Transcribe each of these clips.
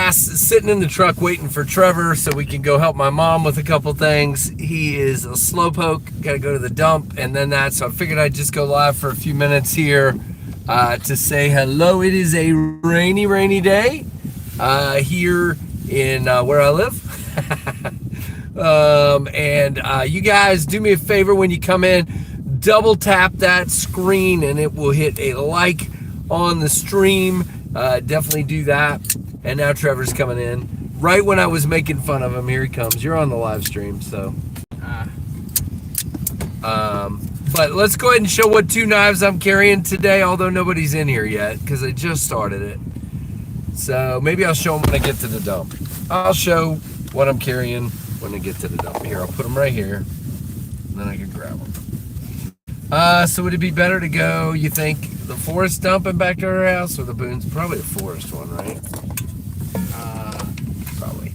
LivesFAST, sitting in the truck waiting for Trevor so we can go help my mom with a couple things. He is a slowpoke, got to go to the dump, and then that. So I figured I'd just go live for a few minutes here to say hello. It is a rainy day here in where I live. You guys do me a favor when you come in, double tap that screen and it will hit a like on the stream. Definitely do that. And now Trevor's coming in right when I was making fun of him. Here he comes. You're on the live stream, so but let's go ahead and show what two knives I'm carrying today, although nobody's in here yet because I just started it. So maybe I'll show them when I get to the dump. I'll show what I'm carrying when I get to the dump. Here, I'll put them right here, and then I can grab them. So would it be better to go, you think, the forest dump and back to our house, or the Boone's? Probably the forest one, right? Probably.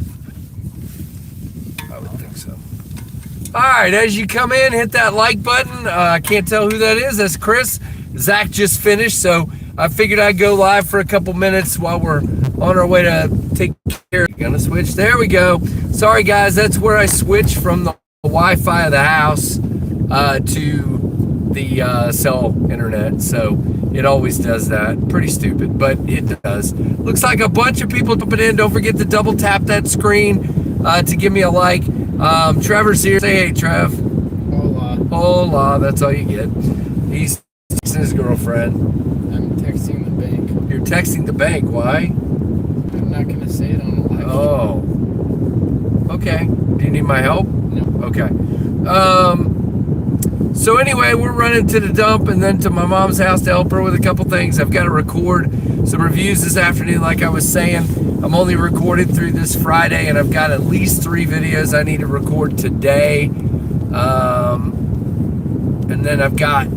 I would think so. All right, as you come in, hit that like button. I can't tell who that is. That's Chris. Zach just finished, so I figured I'd go live for a couple minutes while we're on our way to take care. Gonna switch. There we go. Sorry, guys. That's where I switch from the Wi-Fi of the house to the cell internet. So it always does that. Pretty stupid, but it does. Looks like a bunch of people jumping in. Don't forget to double tap that screen to give me a like. Trevor's here. Say hey, Trev. Hola. Hola. That's all you get. He's texting his girlfriend. I'm texting the bank. You're texting the bank. Why? I'm not going to say it on the live. Oh. Okay. Do you need my help? No. Okay. So anyway, we're running to the dump and then to my mom's house to help her with a couple things. I've got to record some reviews this afternoon, like I was saying. I'm only recorded through this Friday, and I've got at least 3 videos I need to record today. And then I've got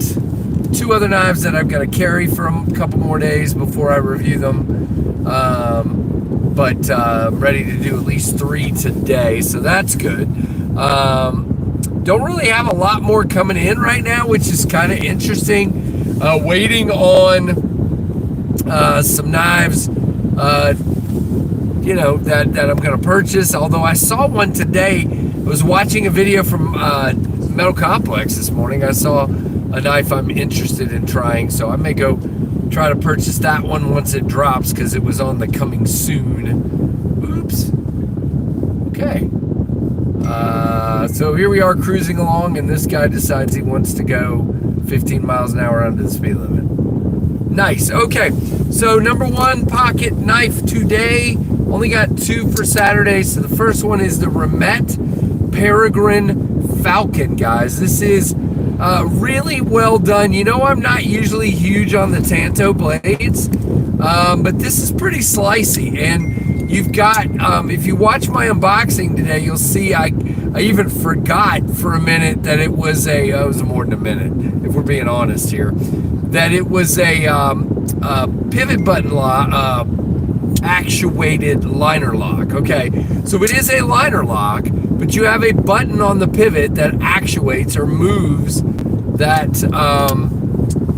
2 other knives that I've got to carry for a couple more days before I review them. But I'm ready to do at least 3 today, so that's good. Don't really have a lot more coming in right now, which is kind of interesting. Waiting on some knives, that I'm going to purchase. Although I saw one today. I was watching a video from Metal Complex this morning. I saw a knife I'm interested in trying, so I may go try to purchase that one once it drops because it was on the coming soon. Oops. Okay. So here we are cruising along, and this guy decides he wants to go 15 miles an hour under the speed limit. Nice. Okay. So number 1 pocket knife today. Only got 2 for Saturday. So the first one is the Barnette Peregrine Falcon, guys. This is really well done. You know, I'm not usually huge on the Tanto blades, but this is pretty slicey. And you've got, if you watch my unboxing today, you'll see I even forgot for a minute that it was it was more than a minute, if we're being honest here, that it was a pivot button lock, actuated liner lock. Okay, so it is a liner lock, but you have a button on the pivot that actuates or moves that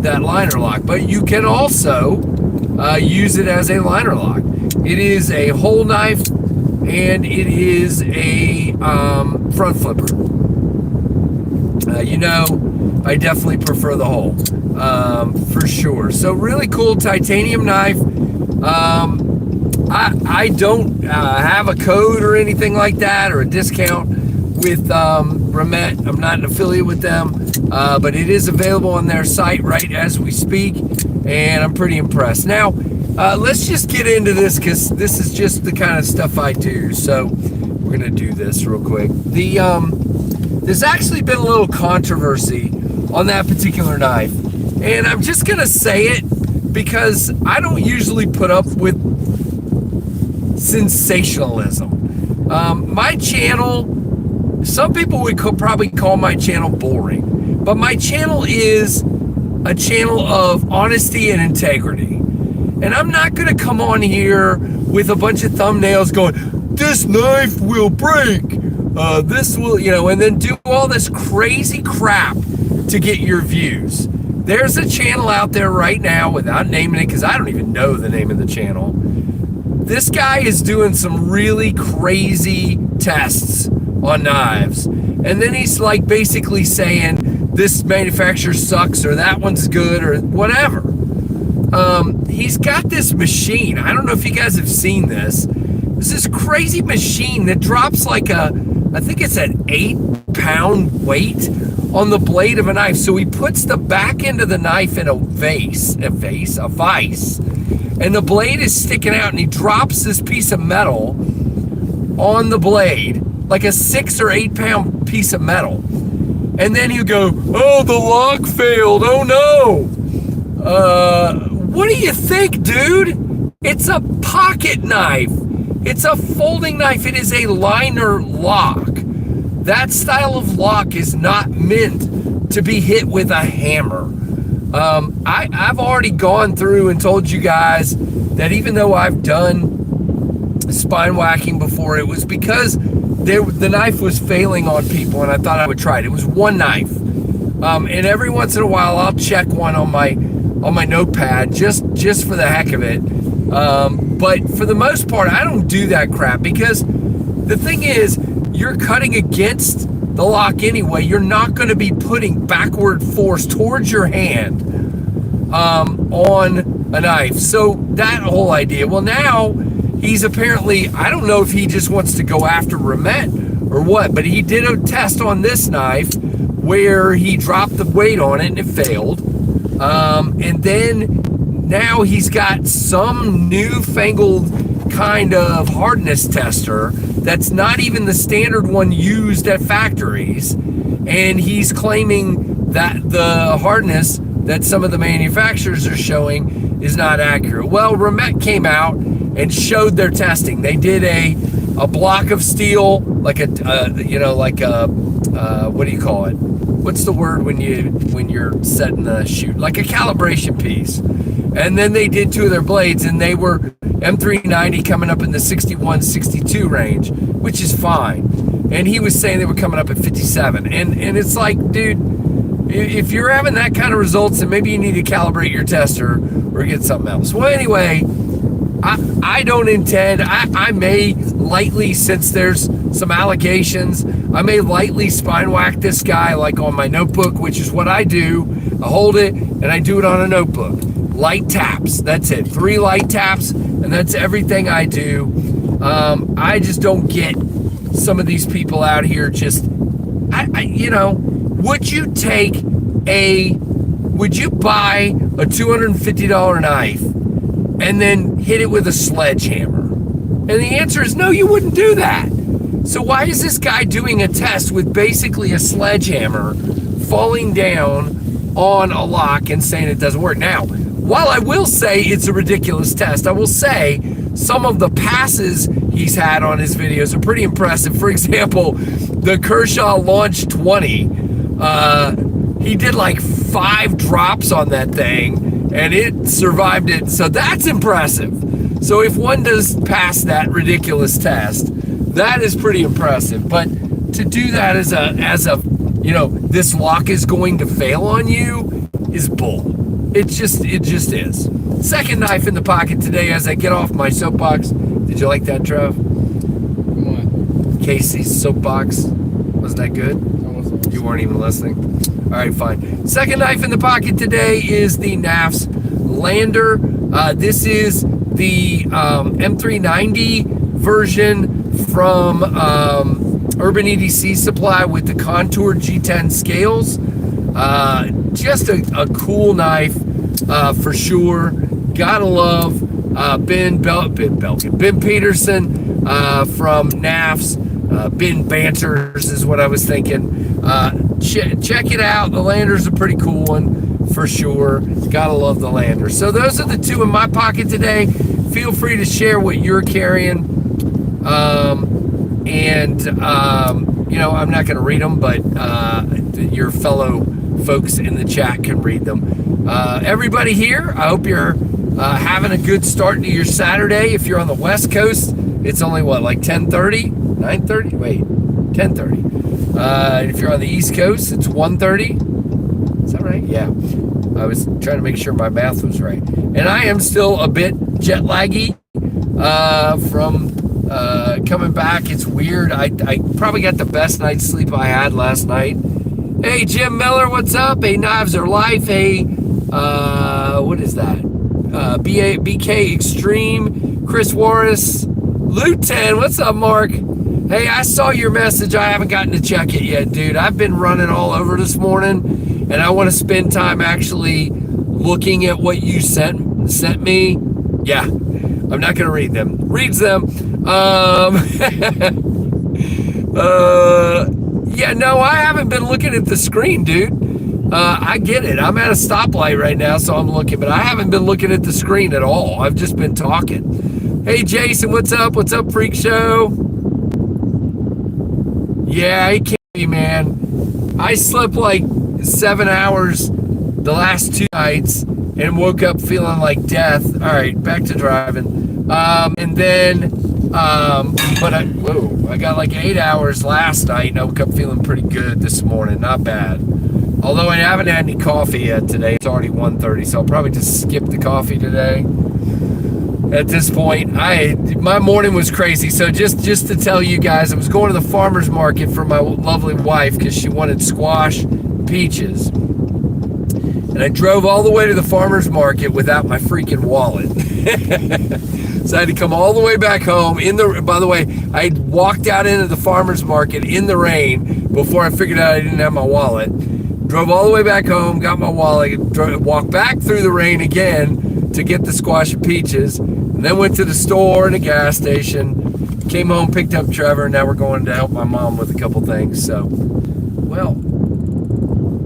that liner lock. But you can also use it as a liner lock. It is a whole knife, and it is a front flipper. I definitely prefer the whole, for sure. So really cool titanium knife. I don't have a code or anything like that, or a discount with Barnette. I'm not an affiliate with them, but it is available on their site right as we speak, and I'm pretty impressed. Now, let's just get into this because this is just the kind of stuff I do. So we're gonna do this real quick. There's actually been a little controversy on that particular knife, and I'm just gonna say it because I don't usually put up with sensationalism. My channel, some people would probably call my channel boring, but my channel is a channel of honesty and integrity. And I'm not going to come on here with a bunch of thumbnails going, this knife will break, this will, and then do all this crazy crap to get your views. There's a channel out there right now, without naming it, because I don't even know the name of the channel, this guy is doing some really crazy tests on knives. And then he's like basically saying this manufacturer sucks or that one's good or whatever. He's got this machine. I don't know if you guys have seen this. It's this crazy machine that drops like I think it's an 8-pound weight on the blade of a knife. So he puts the back end of the knife in a vise, and the blade is sticking out, and he drops this piece of metal on the blade, like a 6 or 8 pound piece of metal. And then he'll go, oh, the lock failed, oh no. What do you think, dude? It's a pocket knife. It's a folding knife. It is a liner lock. That style of lock is not meant to be hit with a hammer. I've already gone through and told you guys that even though I've done spine whacking before, it was because the knife was failing on people and I thought I would try it. It was one knife. And every once in a while I'll check one on my notepad just for the heck of it. But for the most part, I don't do that crap because the thing is, you're cutting against the lock anyway. You're not going to be putting backward force towards your hand on a knife. So that whole idea. Well, now he's apparently, I don't know if he just wants to go after Barnette or what, but he did a test on this knife where he dropped the weight on it and it failed. And then now he's got some newfangled kind of hardness tester that's not even the standard one used at factories, and he's claiming that the hardness that some of the manufacturers are showing is not accurate. Well, Barnette came out and showed their testing. They did a block of steel, like what do you call it? What's the word when you're setting the shoot? Like a calibration piece. And then they did two of their blades, and they were M390 coming up in the 61, 62 range, which is fine. And he was saying they were coming up at 57. And it's like, dude, if you're having that kind of results, then maybe you need to calibrate your tester or get something else. Well, anyway, I don't intend, I may lightly, since there's some allegations, I may lightly spine whack this guy like on my notebook, which is what I do. I hold it and I do it on a notebook. Light taps, that's it. 3 light taps, and that's everything I do. I just don't get some of these people out here just, would you buy a $250 knife and then hit it with a sledgehammer? And the answer is no, you wouldn't do that. So why is this guy doing a test with basically a sledgehammer falling down on a lock and saying it doesn't work? Now, while I will say it's a ridiculous test, I will say some of the passes he's had on his videos are pretty impressive. For example, the Kershaw Launch 20, he did like 5 drops on that thing and it survived it. So that's impressive. So if one does pass that ridiculous test, that is pretty impressive. But to do that as a this lock is going to fail on you is bull. It just is. Second knife in the pocket today as I get off my soapbox. Did you like that, Trev? What? Casey's soapbox. Wasn't that good? You weren't even listening. All right, fine. Second knife in the pocket today is the KnivesFAST Lander. This is the M390 version from Urban EDC Supply with the Contour G10 scales. Just a cool knife for sure. Gotta love Ben Peterson from KnivesFAST. Ben Banters is what I was thinking. Check it out. The Lander's a pretty cool one for sure. Gotta love the Lander. So those are the 2 in my pocket today. Feel free to share what you're carrying. I'm not going to read them, but your fellow folks in the chat can read them. Everybody here, I hope you're having a good start to your Saturday. If you're on the West Coast, it's only like 10:30, 9:30? Wait, 10:30. If you're on the East Coast, it's 1:30. Is that right? Yeah. I was trying to make sure my math was right. And I am still a bit jet laggy. from coming back. It's weird. I probably got the best night's sleep I had last night. Hey, Jim Miller, what's up? Hey, Knives Are Life. Hey, what is that? BK Extreme. Chris Warras. Luton, what's up, Mark? Hey, I saw your message. I haven't gotten to check it yet, dude. I've been running all over this morning, and I want to spend time actually looking at what you sent me. Yeah, I'm not gonna read them. Reads them. Yeah, no, I haven't been looking at the screen, dude. I get it. I'm at a stoplight right now, so I'm looking, but I haven't been looking at the screen at all. I've just been talking. Hey, Jason, what's up? What's up, Freak Show? Yeah, he can't be, man. I slept like 7 hours the last 2 nights and woke up feeling like death. All right, back to driving. And then, but I got like 8 hours last night and I woke up feeling pretty good this morning. Not bad. Although I haven't had any coffee yet today. It's already 1:30, so I'll probably just skip the coffee today. At this point, my morning was crazy. So just to tell you guys, I was going to the farmer's market for my lovely wife because she wanted squash peaches. And I drove all the way to the farmer's market without my freaking wallet. So I had to come all the way back home by the way, I walked out into the farmer's market in the rain before I figured out I didn't have my wallet. Drove all the way back home, got my wallet, walked back through the rain again to get the squash and peaches, and then went to the store and a gas station, came home, picked up Trevor, and now we're going to help my mom with a couple things. So, well,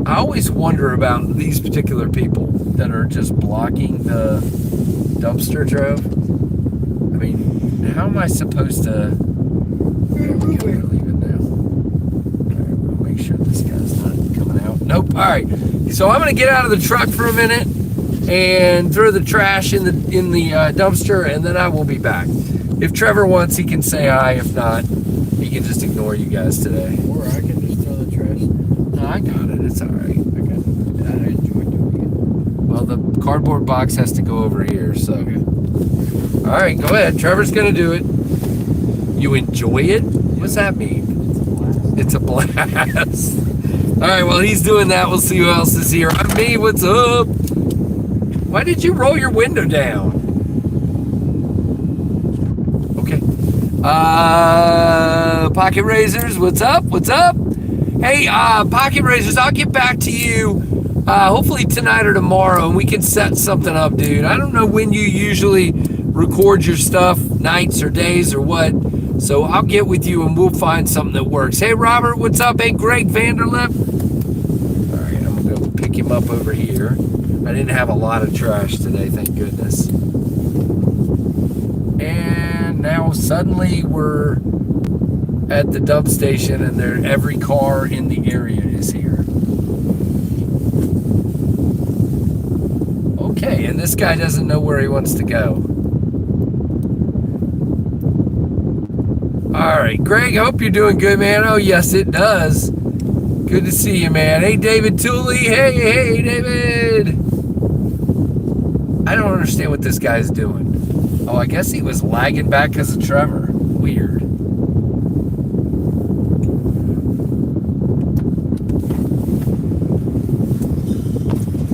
I always wonder about these particular people that are just blocking the dumpster drove. I mean, how am I supposed to... There we go, we're leaving now. All right, we'll make sure this guy's not coming out. Nope. All right. So I'm going to get out of the truck for a minute and throw the trash in the dumpster, and then I will be back. If Trevor wants, he can say hi. If not, he can just ignore you guys today. Or I can just throw the trash. No, I got it. It's all right. I enjoy doing it. Well, the cardboard box has to go over here, so. Okay. All right, go ahead. Trevor's going to do it. You enjoy it? What's that mean? It's a blast. All right, well, he's doing that. We'll see who else is here. I'm me. What's up? Why did you roll your window down? Okay. Pocket Razors, what's up? What's up? Hey, Pocket Razors, I'll get back to you hopefully tonight or tomorrow, and we can set something up, dude. I don't know when you usually record your stuff, nights or days or what, so I'll get with you and we'll find something that works. Hey, Robert, what's up? Hey, Greg Vanderlip. All right, I'm going to go pick him up over here. I didn't have a lot of trash today, thank goodness. And now suddenly we're at the dump station and every car in the area is here. Okay, and this guy doesn't know where he wants to go. All right, Greg, I hope you're doing good, man. Oh, yes, it does. Good to see you, man. Hey, David Tooley. Hey, David. I don't understand what this guy's doing. Oh, I guess he was lagging back because of Trevor. Weird.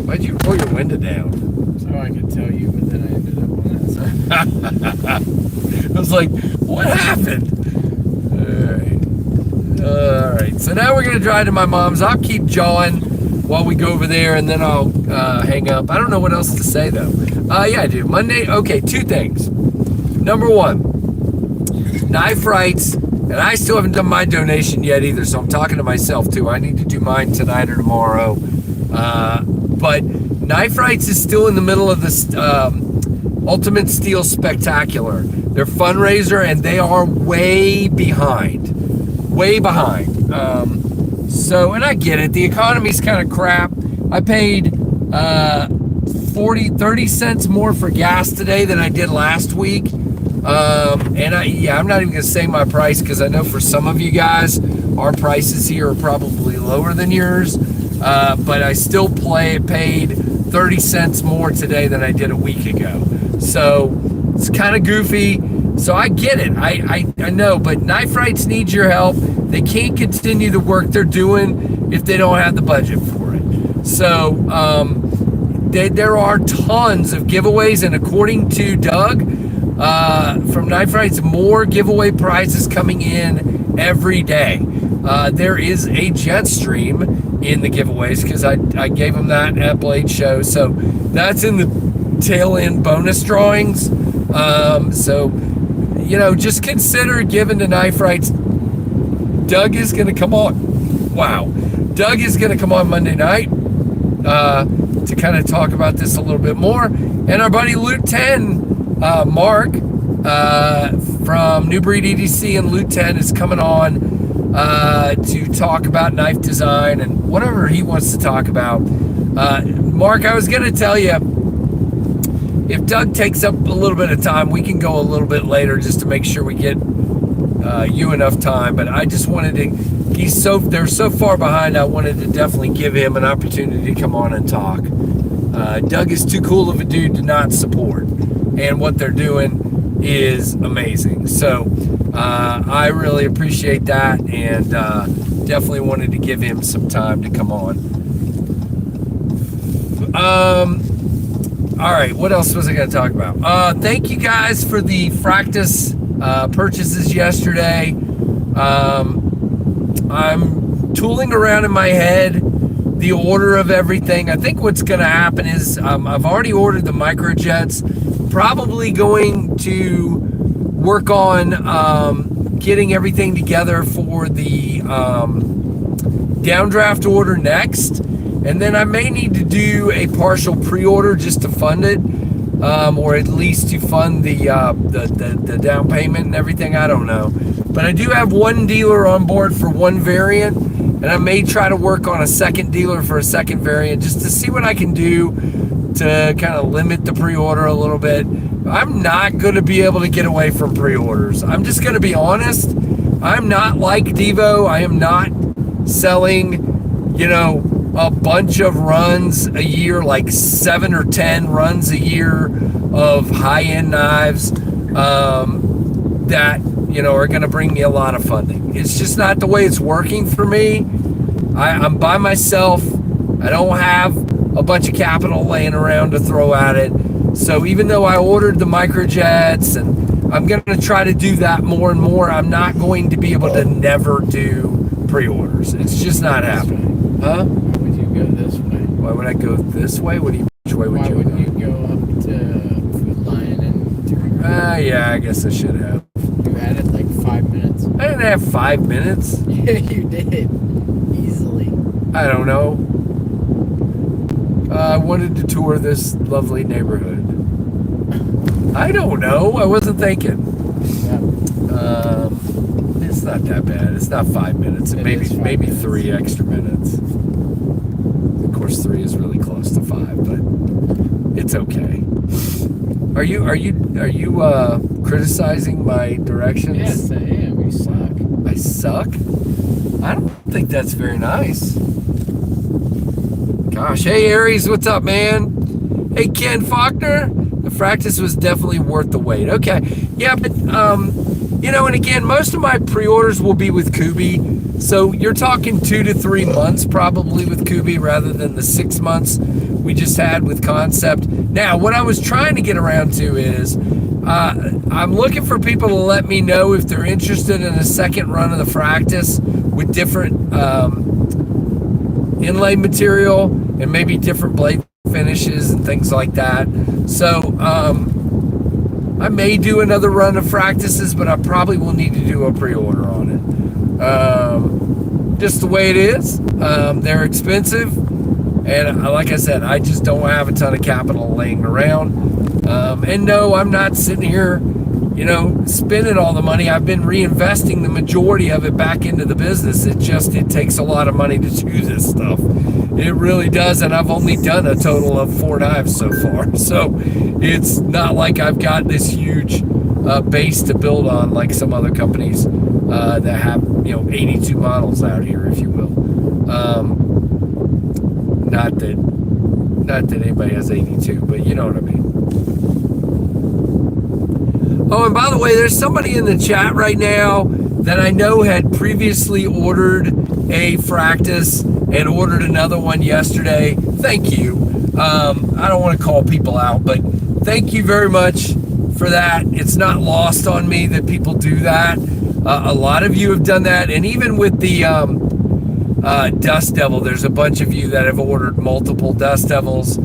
Why'd you roll your window down? So I could tell you, but then I ended up on that side. I was like, what happened? All right. So now we're going to drive to my mom's. I'll keep jawing while we go over there, and then I'll hang up. I don't know what else to say, though. Yeah, I do. Monday, okay, 2 things. Number 1, Knife Rights, and I still haven't done my donation yet either, so I'm talking to myself, too. I need to do mine tonight or tomorrow. But Knife Rights is still in the middle of this Ultimate Steel Spectacular. They're fundraiser, and they are way behind. Way behind. So, and I get it. The economy's kind of crap. I paid 30 cents more for gas today than I did last week. And I'm not even going to say my price because I know for some of you guys, our prices here are probably lower than yours. But I still paid 30 cents more today than I did a week ago. So It's kind of goofy. So I get it. I know, but Knife Rights needs your help. They can't continue the work they're doing if they don't have the budget for it. So there are tons of giveaways, and according to Doug from Knife Rights, more giveaway prizes coming in every day. There is a jet stream in the giveaways because I gave him that at Blade Show. So that's in the tail end bonus drawings. So, you know, just consider giving to Knife Rights. Doug is going to come on. Wow. Doug is going to come on Monday night to kind of talk about this a little bit more. And our buddy Loot 10, Mark from New Breed EDC and Loot 10 is coming on to talk about knife design and whatever he wants to talk about. Mark, I was going to tell you, if Doug takes up a little bit of time, we can go a little bit later just to make sure we get you enough time. But I just wanted to, they're so far behind, I wanted to definitely give him an opportunity to come on and talk. Doug is too cool of a dude to not support, and what they're doing is amazing. So I really appreciate that, and definitely wanted to give him some time to come on. All right, what else was I going to talk about? Thank you guys for the Fractus purchases yesterday. I'm tooling around in my head the order of everything. I think what's going to happen is I've already ordered the microjets. Probably going to work on getting everything together for the downdraft order next. And then I may need to do a partial pre-order just to fund it, or at least to fund the down payment and everything. I don't know. But I do have one dealer on board for one variant, and I may try to work on a second dealer for a second variant just to see what I can do to kind of limit the pre-order a little bit. I'm not going to be able to get away from pre-orders. I'm just going to be honest. I'm not like Devo. I am not selling, you know, a bunch of runs a year, like 7 or 10 runs a year of high-end knives that, you know, are going to bring me a lot of funding. It's just not the way it's working for me. I'm by myself. I don't have a bunch of capital laying around to throw at it. So even though I ordered the microjets, and I'm going to try to do that more and more, I'm not going to be able to never do pre-orders. It's just not happening. Huh? Go this way. Why would I go this way? Which way would you go? Why wouldn't you go up to Food Lion and turn around? Yeah, I guess I should have. You had it like 5 minutes. I didn't have 5 minutes. Yeah, you did. Easily. I don't know. I wanted to tour this lovely neighborhood. I don't know. I wasn't thinking. Yeah. It's not that bad. It's not 5 minutes. Maybe 3 extra minutes. Of course, 3 is really close to 5, but it's okay. Are you criticizing my directions? Yes, I am. You suck. I suck? I don't think that's very nice. Gosh, hey Aries, what's up, man? Hey Ken Faulkner, the Fractus was definitely worth the wait. Okay, yeah, but you know, and again, most of my pre-orders will be with Kubi, so you're talking 2 to 3 months probably with Kubi rather than the 6 months we just had with Concept. Now, what I was trying to get around to is I'm looking for people to let me know if they're interested in a second run of the Fractus with different inlay material and maybe different blade finishes and things like that. So I may do another run of Fractuses, but I probably will need to do a pre-order on it. Just the way it is. They're expensive, and like I said, I just don't have a ton of capital laying around. And no, I'm not sitting here, you know, spending all the money. I've been reinvesting the majority of it back into the business. It takes a lot of money to do this stuff. It really does, and I've only done a total of 4 knives so far. So it's not like I've got this huge base to build on like some other companies that have, you know, 82 models out here, if you will. Not that anybody has 82, but you know what I mean. Oh, and by the way, there's somebody in the chat right now that I know had previously ordered a Fractus and ordered another one yesterday. Thank you. I don't want to call people out, but thank you very much for that. It's not lost on me that people do that. A lot of you have done that, and even with the Dust Devil, there's a bunch of you that have ordered multiple Dust Devils.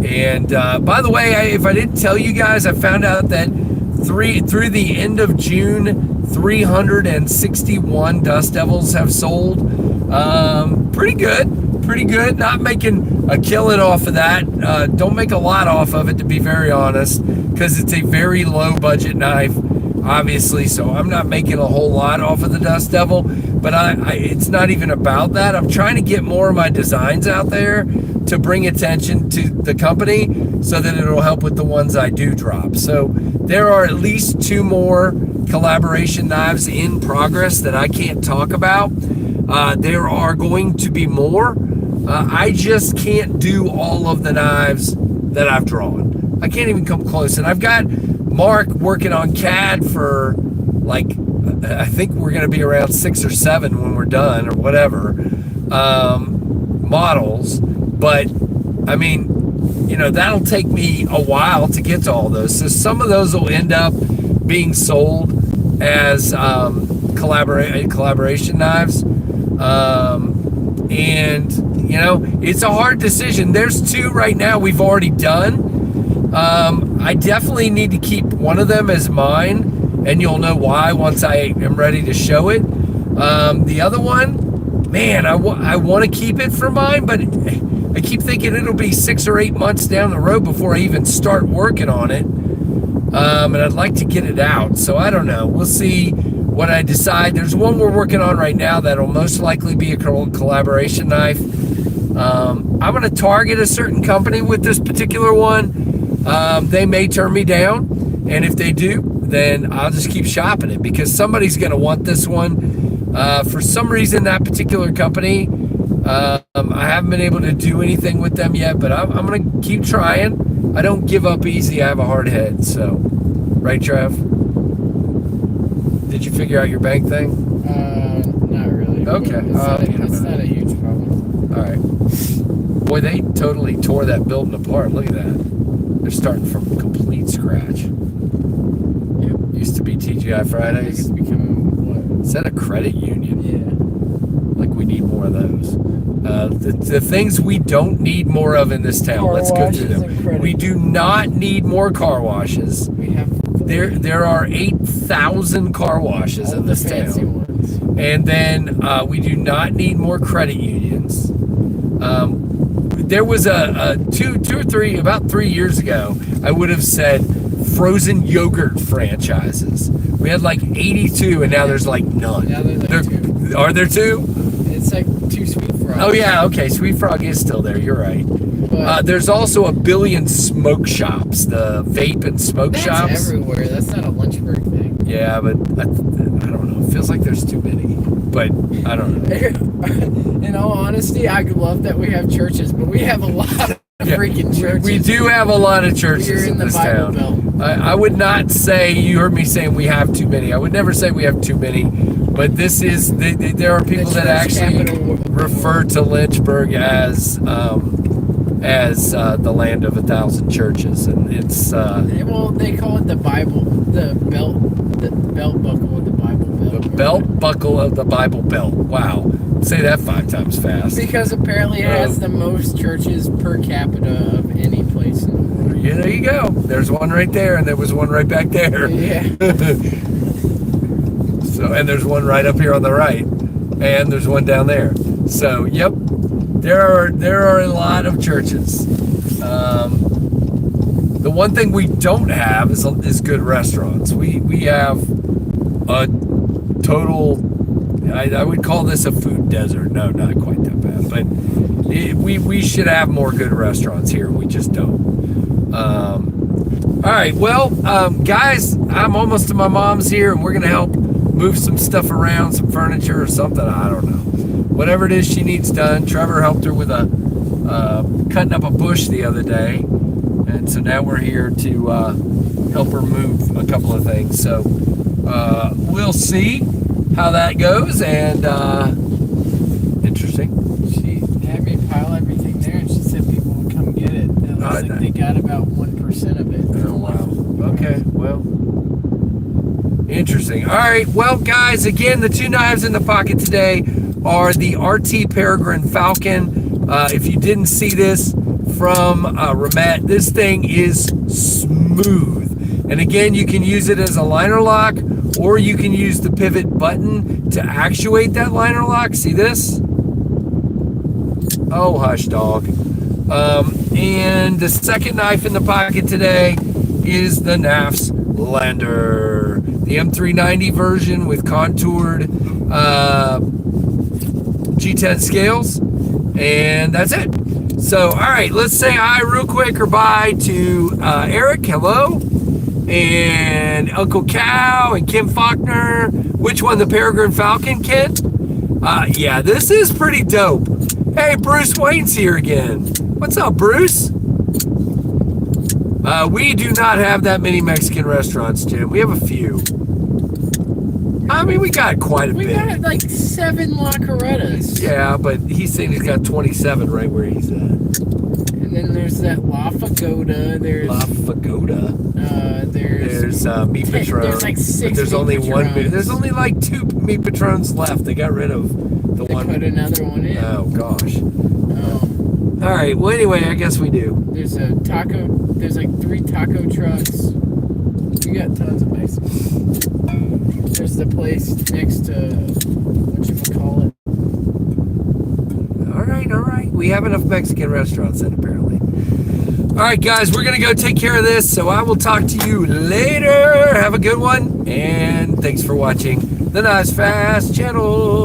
And by the way, if I didn't tell you guys, I found out that through the end of June, 361 Dust Devils have sold. Pretty good. Not making a killing off of that. Don't make a lot off of it, to be very honest, because it's a very low budget knife, obviously. So I'm not making a whole lot off of the Dust Devil. But it's not even about that. I'm trying to get more of my designs out there to bring attention to the company so that it'll help with the ones I do drop. So there are at least 2 more collaboration knives in progress that I can't talk about. There are going to be more. I just can't do all of the knives that I've drawn. I can't even come close. And I've got Mark working on CAD for, like, I think we're going to be around 6 or 7 when we're done, or whatever, models. But I mean, you know, that'll take me a while to get to all those. So some of those will end up being sold as collaboration knives. And you know, it's a hard decision. There's 2 right now we've already done. I definitely need to keep one of them as mine, and you'll know why once I am ready to show it. The other one, man, I want to keep it for mine, but I keep thinking it'll be 6 or 8 months down the road before I even start working on it. And I'd like to get it out. So I don't know. We'll see what I decide. There's one we're working on right now that'll most likely be a collaboration knife. I'm going to target a certain company with this particular one. They may turn me down, and if they do, then I'll just keep shopping it, because somebody's going to want this one. For some reason, that particular company, I haven't been able to do anything with them yet, but I'm going to keep trying. I don't give up easy. I have a hard head. So, right, Trev? Did you figure out your bank thing? Not really. Okay. It's not a huge problem. All right. Boy, they totally tore that building apart. Look at that. They're starting from complete scratch. Used to be TGI Fridays. It's becoming what? Is that a credit union? Yeah. Like, we need more of those. The things we don't need more of in this town. Car Let's go through washes and them. credit We do not need more car washes. We have There are 8,000 car washes in this fancy town. ones. And then we do not need more credit unions. There was about 3 years ago, I would have said frozen yogurt franchises. We had like 82, and now there's like none. Now there's like 2. Are there 2? It's like 2 Sweet Frogs. Oh yeah, okay. Sweet Frog is still there. You're right. But There's also a billion smoke shops, the vape and smoke that's shops. everywhere. That's not a Lynchburg thing. Yeah, but I don't know. It feels like there's too many. But I don't know. In all honesty, I love that we have churches, but we have a lot of freaking churches. We do have a lot of churches in this Bible town. Belt. I would not say, you heard me saying we have too many. I would never say we have too many. But this is, there are people that actually refer to Lynchburg as the land of 1,000 churches, and it's well, they call it the Bible, the belt buckle of the Bible Belt. the belt buckle of the Bible Belt. Wow, say that 5 times fast. Because apparently it has the most churches per capita of any place in the world. Yeah, there you go. There's one right there, and there was one right back there. Yeah. So, and there's one right up here on the right, and there's one down there. So, yep, there are a lot of churches. The one thing we don't have is good restaurants. We have a total, I would call this a food desert. No, not quite that bad, but we should have more good restaurants here. We just don't. All right, well, guys, I'm almost to my mom's here, and we're gonna help move some stuff around, some furniture or something. I don't know. Whatever it is she needs done. Trevor helped her with cutting up a bush the other day, And so now we're here to help her move a couple of things. So we'll see how that goes. And interesting. She had me pile everything there, and she said people would come get it. It looks like they got about 1% of it. Oh, wow. Okay, well, interesting. All right, well, guys, again, the two knives in the pocket today are the RT Peregrine Falcon. If you didn't see this from Ramette, this thing is smooth. And again, you can use it as a liner lock, or you can use the pivot button to actuate that liner lock. See this? Oh, hush, dog. And the second knife in the pocket today is the KnivesFAST Lander, the M390 version with contoured G10 scales, and that's it. So, all right, let's say hi real quick or bye to Eric, hello, and Uncle Cow and Kim Faulkner. Which one, the Peregrine Falcon, Ken? Yeah, this is pretty dope. Hey, Bruce Wayne's here again. What's up, Bruce? We do not have that many Mexican restaurants, Jim. We have a few. I mean, we got quite a bit. We got like 7 La Carretas. Yeah, but he's saying he's got 27 right where he's at. And then there's that La Fagoda. There's La Fagoda. There's meat patron. There's like 6. But there's only one. There's only like 2 meat patrons left. They got rid of the one. They put another one in. Oh gosh. All right. Well, anyway, I guess we do. There's a taco. There's like 3 taco trucks. We got tons of Mexicans. There's the place next to whatchamacallit. All right. We have enough Mexican restaurants then, apparently. All right, guys, we're going to go take care of this, so I will talk to you later. Have a good one, and thanks for watching the KnivesFAST channel.